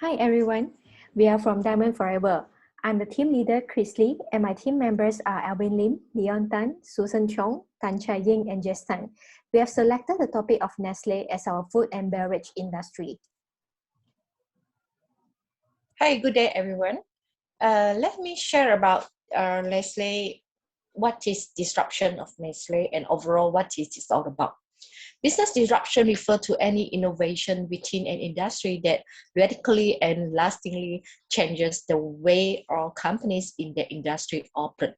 Hi everyone, we are from Diamond Forever. I'm the team leader Chris Lee and my team members are Alvin Lim, Leon Tan, Susan Chong, Tan Chai Ying and Jess Tan. We have selected the topic of Nestle as our food and beverage industry. Hi, good day everyone. Let me share about Nestle, what is disruption of Nestle and overall what is this all about. Business disruption refers to any innovation within an industry that radically and lastingly changes the way all companies in the industry operate.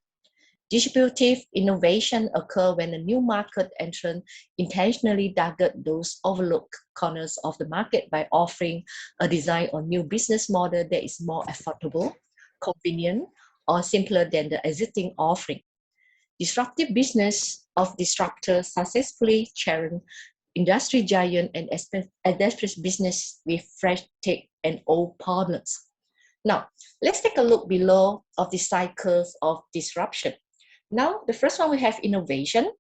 Disruptive innovation occur when a new market entrant intentionally target those overlooked corners of the market by offering a design or new business model that is more affordable, convenient, or simpler than the existing offering. Disruptive business of disruptors successfully challenge industry giant and established business with fresh take and old problems. Now, let's take a look below of the cycles of disruption. Now, the first one we have innovation,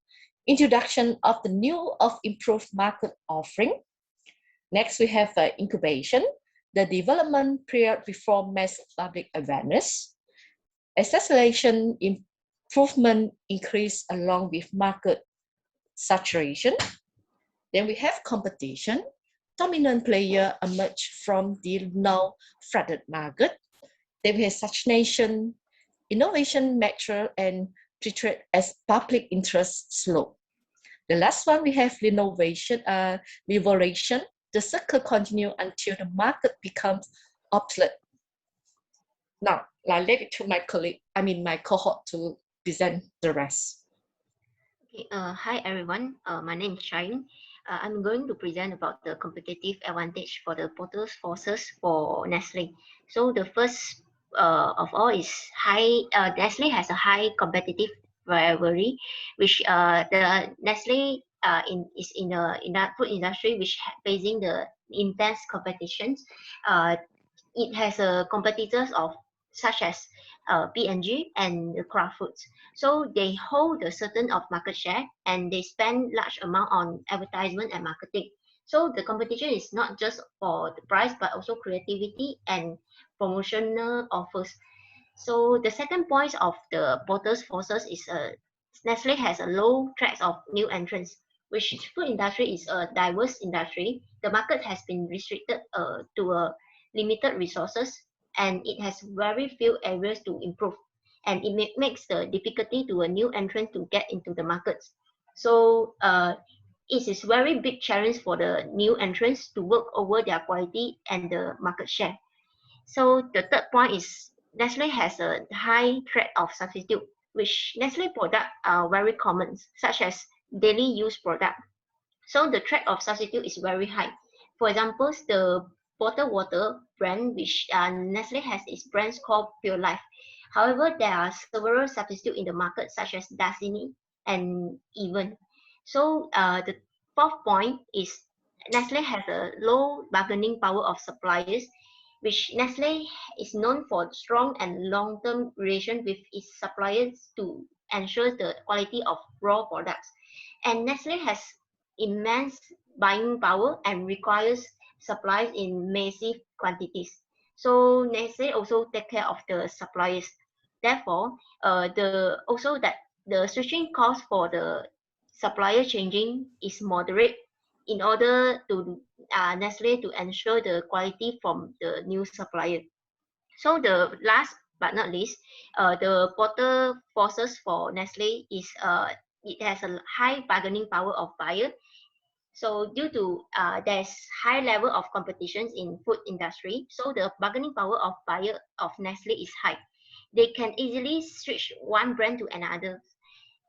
introduction of the new of improved market offering. Next, we have incubation, the development period before mass public awareness. Acceleration, improvement increase along with market saturation. Then we have competition. Dominant player emerge from the now flooded market. Then we have stagnation, innovation mature and treated as public interest slow. The last one we have renovation, liberation. The cycle continue until the market becomes obsolete. Now, I leave it to my colleague, my cohort to present the rest. Okay, hi everyone, my name is Shine. I'm going to present about the competitive advantage for the portals forces for Nestle. So the first of all is Nestle has a high competitive rivalry, which the Nestle is in that food industry which facing the intense competitions. It has competitors of such as P&G and the Kraft Foods. So they hold a certain of market share and they spend large amount on advertisement and marketing. So the competition is not just for the price but also creativity and promotional offers. So the second point of the portals forces is Nestle has a low threat of new entrants, which food industry is a diverse industry. The market has been restricted to a limited resources and it has very few areas to improve and it makes the difficulty to a new entrant to get into the markets. So it is very big challenge for the new entrants to work over their quality and the market share. So the third point is Nestle has a high threat of substitute, which Nestle products are very common, such as daily use product. So the threat of substitute is very high. For example, the bottled water brand, which Nestle has its brands called Pure Life. However, there are several substitutes in the market, such as Dasani and Even. So the fourth point is Nestle has a low bargaining power of suppliers, which Nestle is known for strong and long-term relation with its suppliers to ensure the quality of raw products. And Nestle has immense buying power and requires supplies in massive quantities. So Nestle also take care of the suppliers. Therefore, the switching cost for the supplier changing is moderate in order to Nestle to ensure the quality from the new supplier. So the last but not least, the portal forces for Nestle is it has a high bargaining power of buyer. So due to there's high level of competitions in food industry, so the bargaining power of buyer of Nestle is high. They can easily switch one brand to another,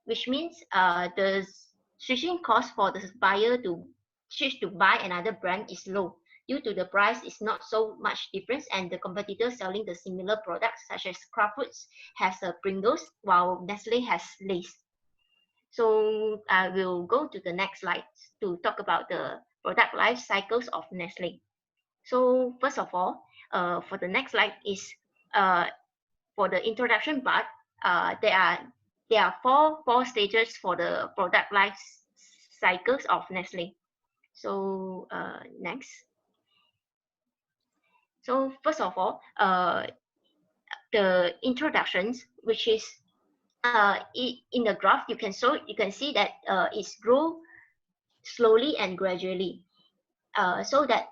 which means the switching cost for the buyer to switch to buy another brand is low due to the price is not so much difference and the competitors selling the similar products such as Kraft Foods has Pringles while Nestle has Lay's. So I will go to the next slide to talk about the product life cycles of Nestle. So first of all, for the next slide is for the introduction part, there are four stages for the product life cycles of Nestle. So next. So first of all, the introductions, which is in the graph, you can see that it's grow slowly and gradually. So that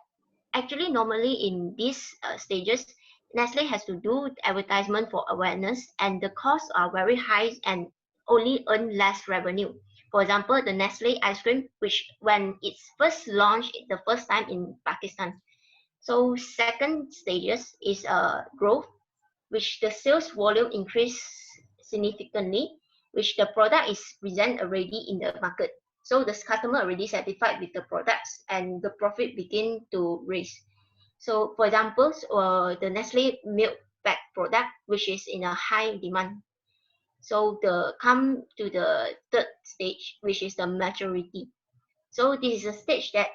actually normally in these stages, Nestle has to do advertisement for awareness, and the costs are very high and only earn less revenue. For example, the Nestle ice cream, which when it's first launched the first time in Pakistan. So second stages is growth, which the sales volume increase significantly, which the product is present already in the market. So the customer already satisfied with the products and the profit begin to raise. So for example, the Nestle milk bag product, which is in a high demand. So the come to the third stage, which is the maturity. So this is a stage that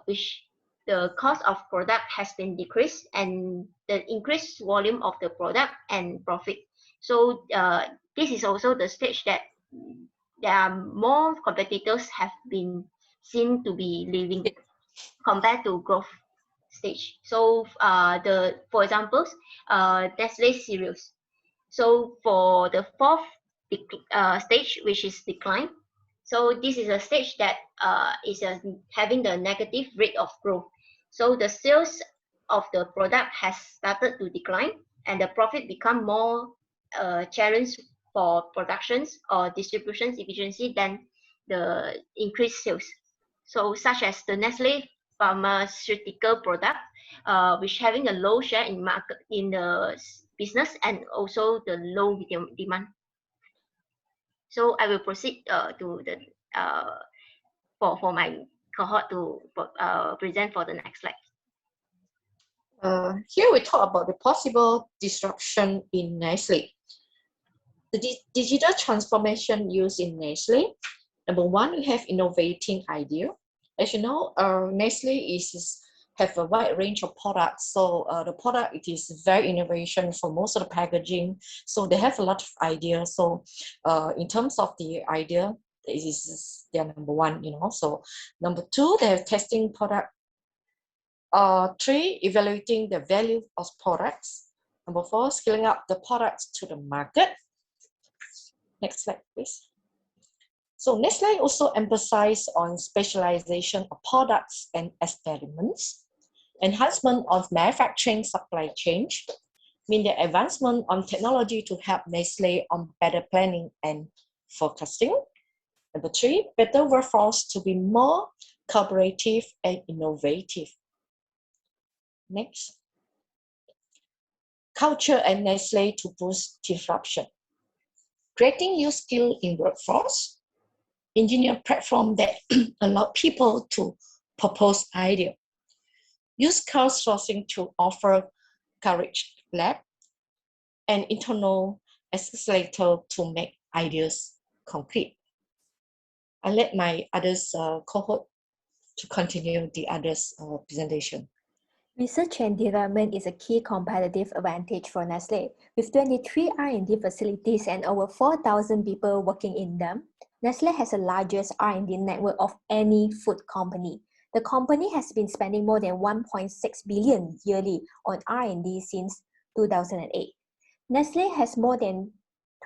which the cost of product has been decreased and the increased volume of the product and profit. So this is also the stage that there are more competitors have been seen to be leaving compared to growth stage. So for examples, Nestle cereals. So for the fourth stage, which is decline, so this is a stage that is having the negative rate of growth. So the sales of the product has started to decline and the profit become more challenge for productions or distribution efficiency than the increased sales. So such as the Nestle pharmaceutical product, which having a low share in market in the business and also the low demand. So I will proceed to the for my cohort to present for the next slide. Here we talk about the possible disruption in Nestle. The digital transformation used in Nestle. Number one, we have innovating idea. As you know, Nestle have a wide range of products. So the product, it is very innovation for most of the packaging. So they have a lot of ideas. So in terms of the idea, this is their number one, you know. So number two, they have testing product. Three, evaluating the value of products. Number four, scaling up the products to the market. Next slide, please. So Nestle also emphasized on specialization of products and experiments, enhancement of manufacturing supply chain, mean the advancement on technology to help Nestle on better planning and forecasting. Number three, better workforce to be more collaborative and innovative. Next. Culture at Nestle to boost disruption. Creating new skill in workforce. Engineer platform that allow people to propose idea. Use crowdsourcing to offer courage lab and internal accelerator to make ideas concrete. I let my others cohort to continue the others presentation. Research and development is a key competitive advantage for Nestle. With 23 R&D facilities and over 4,000 people working in them, Nestle has the largest R&D network of any food company. The company has been spending more than 1.6 billion yearly on R&D since 2008. Nestle has more than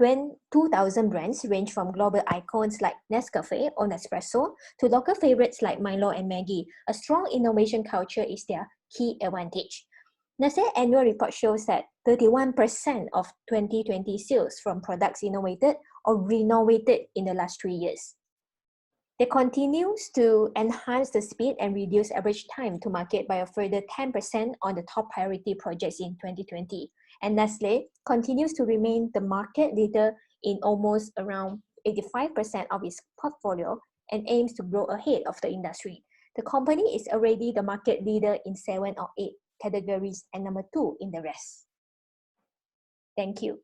2,000 brands range from global icons like Nescafe or Nespresso to local favorites like Milo and Maggi. A strong innovation culture is their key advantage. Nestle annual report shows that 31% of 2020 sales from products innovated or renovated in the last 3 years. They continue to enhance the speed and reduce average time to market by a further 10% on the top priority projects in 2020. And Nestle continues to remain the market leader in almost around 85% of its portfolio and aims to grow ahead of the industry. The company is already the market leader in 7 or 8 categories and number 2 in the rest. Thank you.